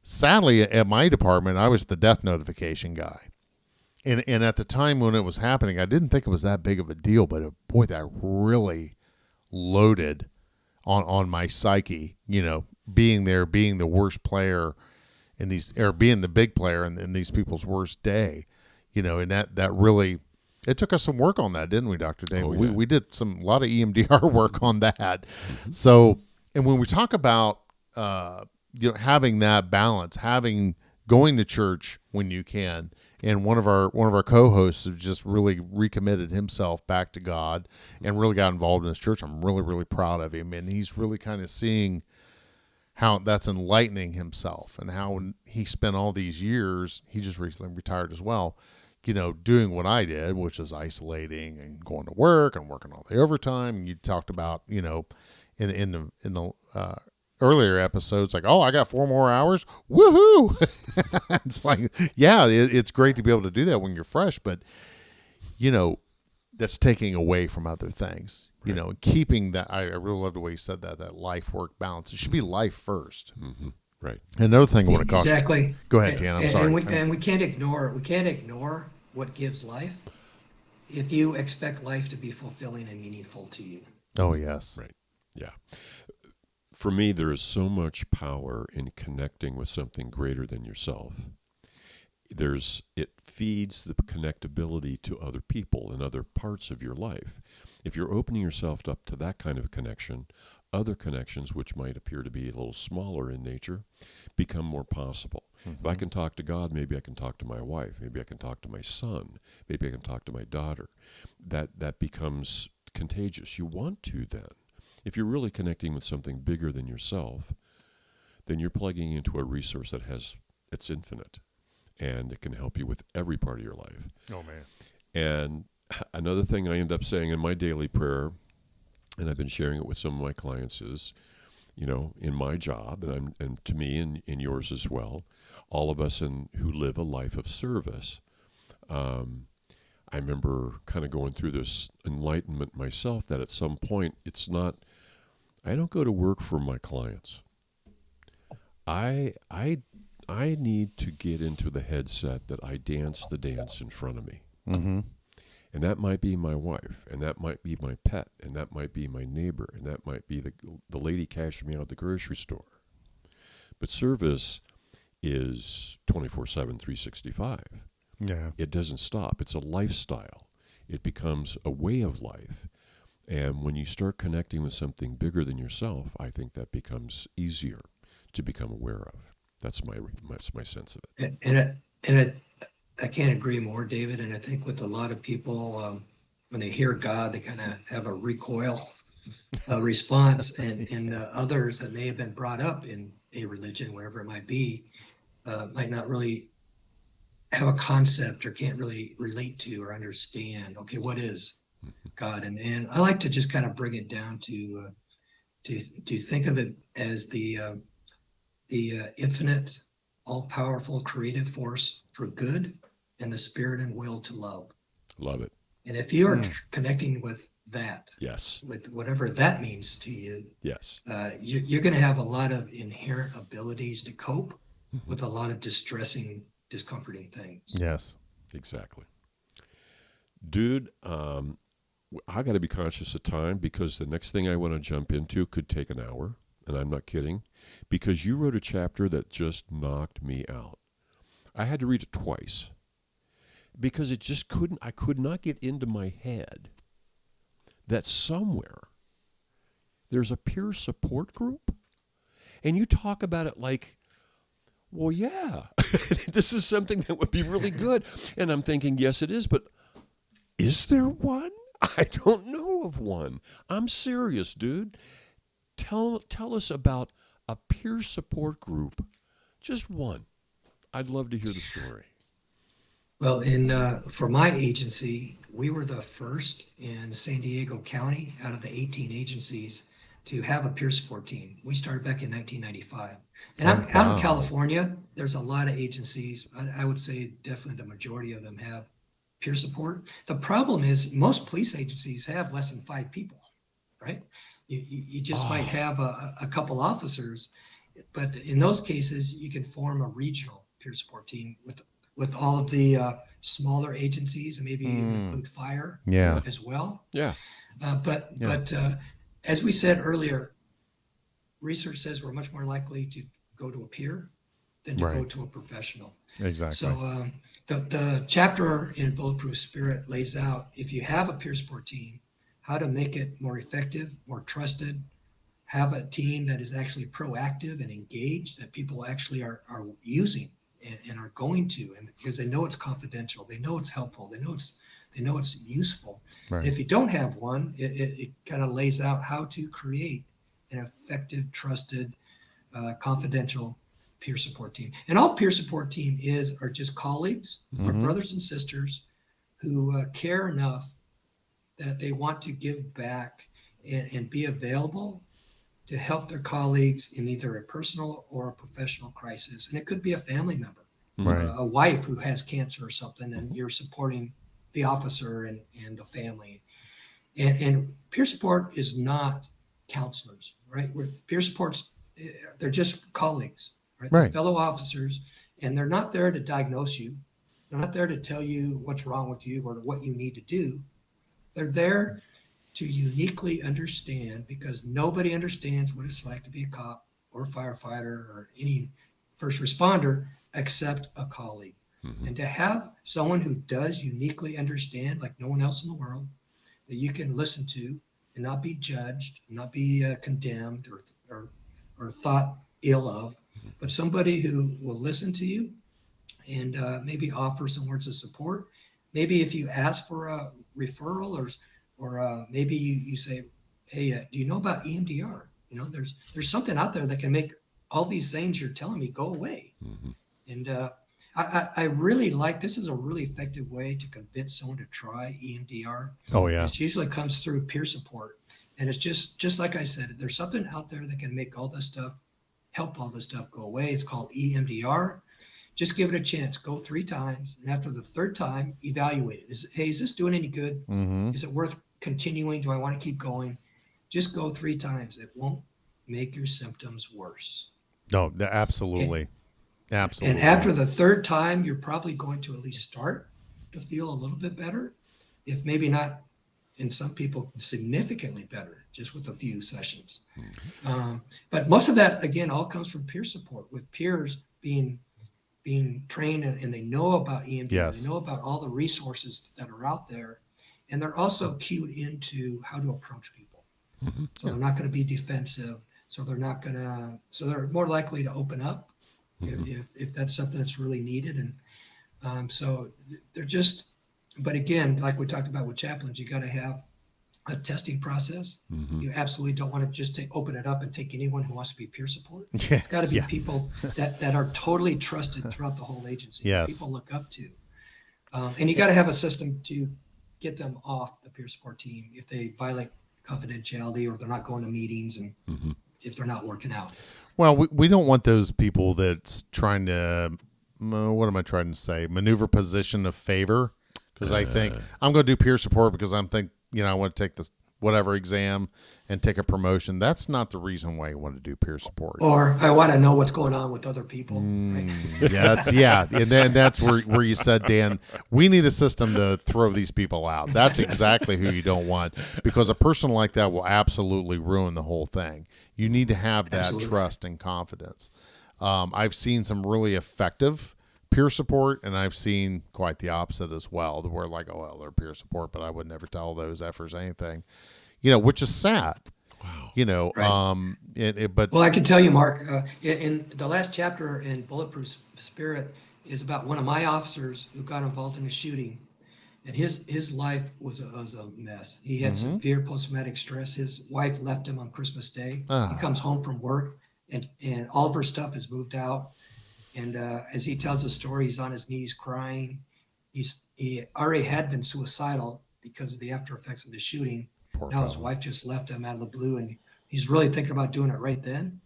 Sadly, at my department, I was the death notification guy. And at the time when it was happening, I didn't think it was that big of a deal, but boy, that really loaded on my psyche, being there, being the worst player in these, or being the big player in these people's worst day, and that really, it took us some work on that, didn't we, Dr. David? Oh, yeah. We did a lot of EMDR work on that. So, and when we talk about, having that balance, going to church when you can, and one of our co-hosts has just really recommitted himself back to God and really got involved in his church. I'm really, really proud of him, and he's really kind of seeing how that's enlightening himself, and how he spent all these years. He just recently retired as well, doing what I did, which is isolating and going to work and working all the overtime. And you talked about, in the earlier episodes, like, oh, I got 4 more hours. Woohoo! It's like, yeah, it's great to be able to do that when you're fresh, but that's taking away from other things. Right. Keeping that. I really love the way you said that life work balance. It should be life first. Mm-hmm. Right. Another thing I want to talk. Exactly. Go ahead, Dan. I'm sorry. And we can't ignore what gives life if you expect life to be fulfilling and meaningful to you. Oh yes. Right. Yeah. For me, there is so much power in connecting with something greater than yourself. It feeds the connectability to other people and other parts of your life. If you're opening yourself up to that kind of connection, other connections, which might appear to be a little smaller in nature, become more possible. Mm-hmm. If I can talk to God, maybe I can talk to my wife, maybe I can talk to my son, maybe I can talk to my daughter. That becomes contagious. You want to then. If you're really connecting with something bigger than yourself, then you're plugging into a resource it's infinite, and it can help you with every part of your life. Oh man. And another thing I end up saying in my daily prayer, and I've been sharing it with some of my clients, is, in my job, and to me and in yours as well, all of us who live a life of service. I remember kind of going through this enlightenment myself that at some point I don't go to work for my clients. I need to get into the headset that I dance the dance in front of me. Mm-hmm. And that might be my wife, and that might be my pet, and that might be my neighbor, and that might be the lady cashing me out at the grocery store. But service is 24/7, 365. Yeah. It doesn't stop. It's a lifestyle. It becomes a way of life. And when you start connecting with something bigger than yourself, I think that becomes easier to become aware of. That's my sense of it. And I can't agree more, David. And I think with a lot of people, when they hear God, they kind of have a recoil response, and others that may have been brought up in a religion, wherever it might be, might not really have a concept or can't really relate to or understand. Okay, what is God? And I like to just kind of bring it down to think of it as the infinite, all-powerful creative force for good and the spirit and will to love. Love it. And if you are connecting with that, Yes, with whatever that means to you, yes, you're going to have a lot of inherent abilities to cope with a lot of distressing, discomforting things. Yes. exactly. Dude, I got to be conscious of time, because the next thing I want to jump into could take an hour, and I'm not kidding, because you wrote a chapter that just knocked me out. I had to read it twice because I could not get into my head that somewhere there's a peer support group. And you talk about it like, well, yeah, this is something that would be really good. And I'm thinking, yes, it is, but is there one? I don't know of one. I'm serious, dude. Tell us about a peer support group. Just one. I'd love to hear the story. Well, for my agency, we were the first in San Diego County out of the 18 agencies to have a peer support team. We started back in 1995. And Oh, out in wow. California, there's a lot of agencies. I would say definitely the majority of them have peer support. The problem is most police agencies have less than 5 people, right? You just might have a couple officers, but in those cases, you can form a regional peer support team with all of the smaller agencies, and maybe even include fire Yeah. as well. Yeah. But as we said earlier, research says we're much more likely to go to a peer than to go Right. to a professional. Exactly. So the chapter in Bulletproof Spirit lays out, if you have a peer support team, how to make it more effective, more trusted, have a team that is actually proactive and engaged, that people actually are using and are going to, and because they know it's confidential, they know it's helpful, they know it's useful. Right. And if you don't have one, it kind of lays out how to create an effective, trusted, confidential peer support team. And all peer support team are just colleagues, or brothers and sisters who care enough that they want to give back and be available to help their colleagues in either a personal or a professional crisis. And it could be a family member, Right. a wife who has cancer or something, and you're supporting the officer and the family. And peer support is not counselors, right? Peer supports, they're just colleagues, right? They're Right. fellow officers, and they're not there to diagnose you. They're not there to tell you what's wrong with you or what you need to do. They're there to uniquely understand, because nobody understands what it's like to be a cop or a firefighter or any first responder except a colleague. And to have someone who does uniquely understand, like no one else in the world, that you can listen to and not be judged, not be condemned or thought ill of, but somebody who will listen to you and maybe offer some words of support. Maybe if you ask for a referral, or maybe you say, hey, do you know about EMDR? You know, there's something out there that can make all these things you're telling me go away. And I really like, this is a really effective way to convince someone to try EMDR. Oh, yeah. It usually comes through peer support. And it's just like I said, there's something out there that can make all this stuff, help all this stuff go away. It's called EMDR. Just give it a chance. Go 3 times. And after the 3rd time, evaluate it. Is this doing any good? Is it worth continuing? Do I want to keep going? Just go 3 times. It won't make your symptoms worse. No, absolutely. Absolutely. And after the 3rd time, you're probably going to at least start to feel a little bit better, if maybe not, in some people, significantly better, just with a few sessions. But most of that, again, all comes from peer support, with peers being trained and they know about EMDR. Yes. They know about all the resources that are out there, and they're also cued into how to approach people. So they're not going to be defensive. So they're more likely to open up if that's something that's really needed. And so they're just, but again, like we talked about with chaplains, you got to have a testing process. You absolutely don't want to just open it up and take anyone who wants to be peer support. It's got to be people that are totally trusted throughout the whole agency, that Yes. people look up to. And you got to have a system to get them off the peer support team if they violate confidentiality, or they're not going to meetings, and if they're not working out. Well, we don't want those people that's trying to, what am I trying to say? Maneuver position of favor. Because I think I'm going to do peer support because I want to take whatever exam and take a promotion. That's not the reason why you want to do peer support. Or I want to know what's going on with other people. Right? Yeah, and then that's where you said, Dan, we need a system to throw these people out. That's exactly who you don't want, because a person like that will absolutely ruin the whole thing. You need to have that Absolutely. trust and confidence. I've seen some really effective peer support, and I've seen quite the opposite as well, where like, oh, well, they're peer support, but I would never tell those effers anything, which is sad. Right. But Well, I can tell you, Mark, in the last chapter in Bulletproof Spirit is about one of my officers who got involved in a shooting, and his life was a mess. He had severe post-traumatic stress. His wife left him on Christmas Day. He comes home from work, and all of her stuff is moved out. And as he tells the story, he's on his knees crying. He already had been suicidal because of the after effects of the shooting. Poor Now his fellow. wife just left him out of the blue, and he's really thinking about doing it right then.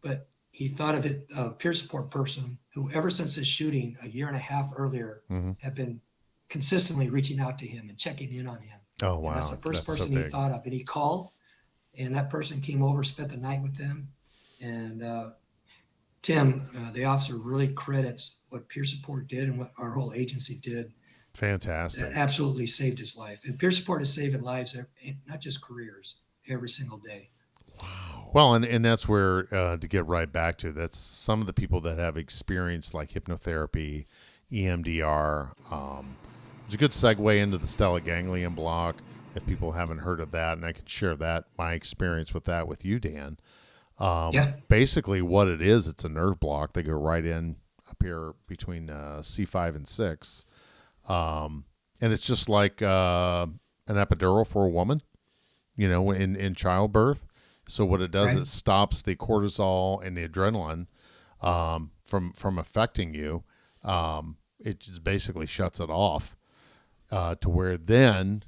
But he thought of it, a peer support person who, ever since his shooting a year and a half earlier, had been consistently reaching out to him and checking in on him. Oh, And wow. that's the first That's so person he big. thought of. And he called, and that person came over, spent the night with them. And Tim, the officer, really credits what peer support did and what our whole agency did. Fantastic. That absolutely saved his life. And peer support is saving lives, not just careers, every single day. Well, and that's where, to get right back to, that's some of the people that have experienced like hypnotherapy, EMDR. It's a good segue into the stellate ganglion block if people haven't heard of that, and I can share that, my experience with that with you, Dan. Yeah. Basically what it is, it's a nerve block. They go right in up here between C5 and 6. And it's just like an epidural for a woman, in childbirth. So what it does, Right. it stops the cortisol and the adrenaline from affecting you. It just basically shuts it off to where then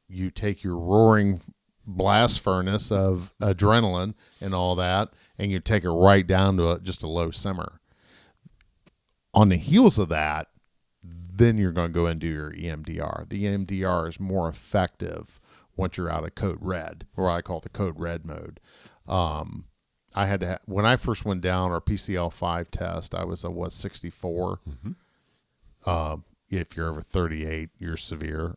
you take your roaring blast furnace of adrenaline and all that, and you take it right down to just a low simmer. On the heels of that, then you're going to go and do your EMDR. The EMDR is more effective once you're out of code red, or I call it the code red mode. I had to when I first went down our PCL5 test, I was 64. If you're over 38, you're severe.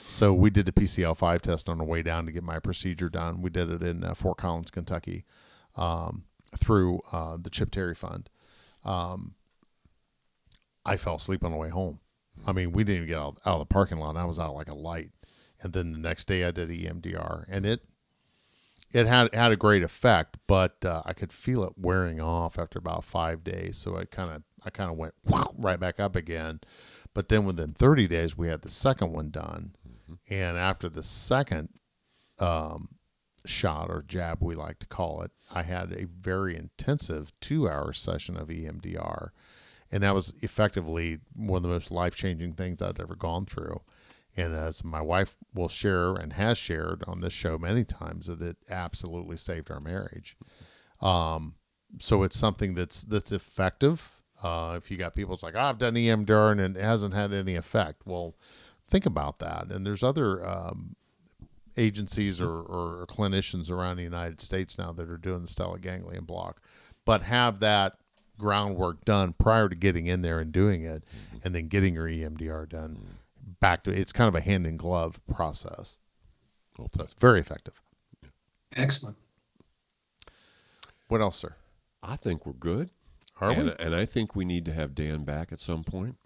So we did the PCL5 test on the way down to get my procedure done. We did it in Fort Collins, Kentucky, through the Chip Terry Fund. I fell asleep on the way home. I mean, we didn't even get out of the parking lot. And I was out like a light. And then the next day I did EMDR, and it had a great effect, but I could feel it wearing off after about 5 days. So I kind of went right back up again. But then within 30 days, we had the second one done. And after the second shot or jab, we like to call it, I had a very intensive 2-hour session of EMDR. And that was effectively one of the most life-changing things I'd ever gone through. And as my wife will share and has shared on this show many times, that it absolutely saved our marriage. So it's something that's effective. If you got people, it's like, oh, I've done EMDR and it hasn't had any effect. Well, think about that. And there's other agencies or clinicians around the United States now that are doing the stellate ganglion block, but have that groundwork done prior to getting in there and doing it, and then getting your EMDR done. Back to it's kind of a hand in glove process. So it's very effective. Excellent. What else, sir? I think we're good. Are we? And I think we need to have Dan back at some point,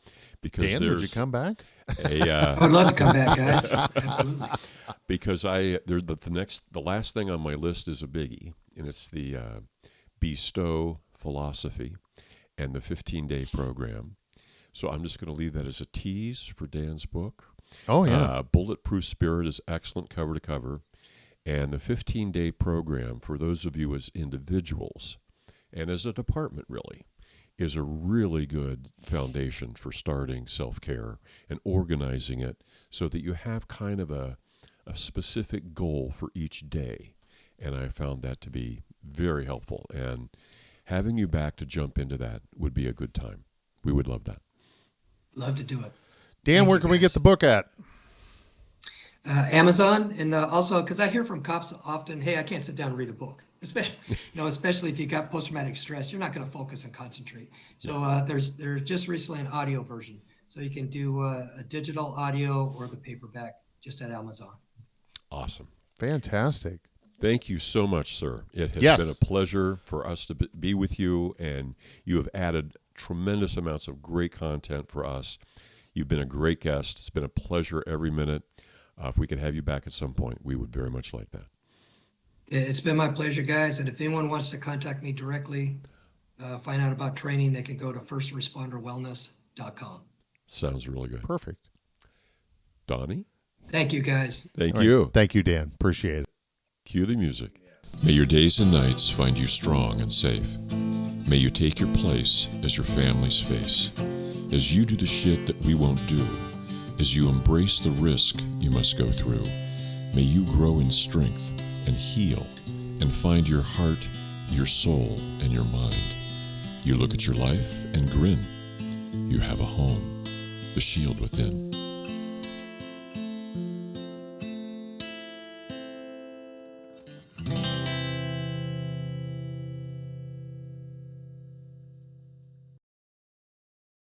because Dan, would you come back? I would love to come back, guys. Absolutely. Because the last thing on my list is a biggie, and it's the Bestow philosophy and the 15-day program. So I'm just going to leave that as a tease for Dan's book. Oh, yeah. Bulletproof Spirit is excellent cover to cover. And the 15-day program, for those of you as individuals and as a department really, is a really good foundation for starting self-care and organizing it so that you have kind of a specific goal for each day. And I found that to be very helpful. And having you back to jump into that would be a good time. We would love that. Love to do it. Dan, Thank where you, can we guys. get the book at? Amazon, and also because I hear from cops often, hey, I can't sit down and read a book. Especially if you got post-traumatic stress, you're not going to focus and concentrate. So there's just recently an audio version, so you can do a digital audio or the paperback just at Amazon. Awesome. Fantastic. Thank you so much, sir. It has Yes. been a pleasure for us to be with you, and you have added tremendous amounts of great content for us. You've been a great guest. It's been a pleasure every minute. If we could have you back at some point, we would very much like that. It's been my pleasure, guys. And if anyone wants to contact me directly, find out about training, they can go to firstresponderwellness.com. Sounds really good. Perfect. Donnie? Thank you, guys. Thank All you. right. Thank you, Dan. Appreciate it. Cue the music. May your days and nights find you strong and safe. May you take your place as your family's face. As you do the shit that we won't do. As you embrace the risk you must go through. May you grow in strength and heal and find your heart, your soul, and your mind. You look at your life and grin. You have a home, the shield within.